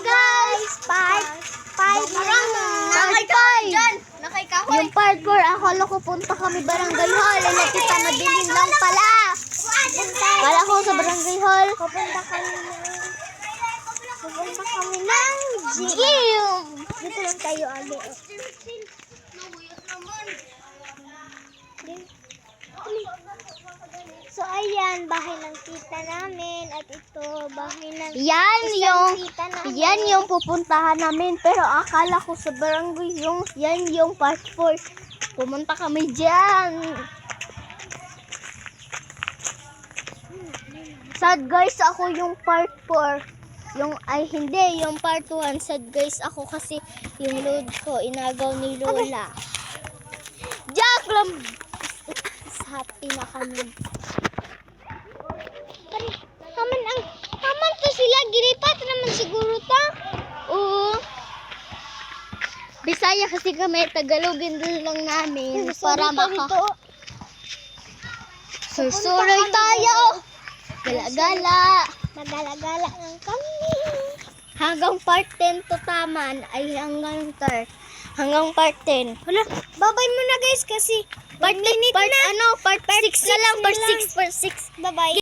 guys! Part 5 Yung part 4, akala ko punta kami barangay hall. Nakita madilim lang pala. Kala ko sa barangay hall. Pupunta kami ng gym. Dito lang tayo, Ali. So, ayan, bahay ng tita namin. At ito, bahay ng tita namin. Yan yung pupuntahan namin. Pero akala ko sa barangay yan yung part 4. Pumunta kami dyan. Sad guys, ako yung part 4. Yung part 1. Sad guys, ako kasi yung load ko, inagaw ni Lola. Jack lang. Happy na kami. Haman to sila, giripat naman siguro ta. Oo. Bisaya kasi kami, Tagalogin din lang namin para Susuroy tayo. Gala-gala. Magala-gala lang kami. Hanggang part 10 to taman ay hanggang part 10. Wala, babay mo na guys kasi part 6 na lang, part 6. Bye-bye.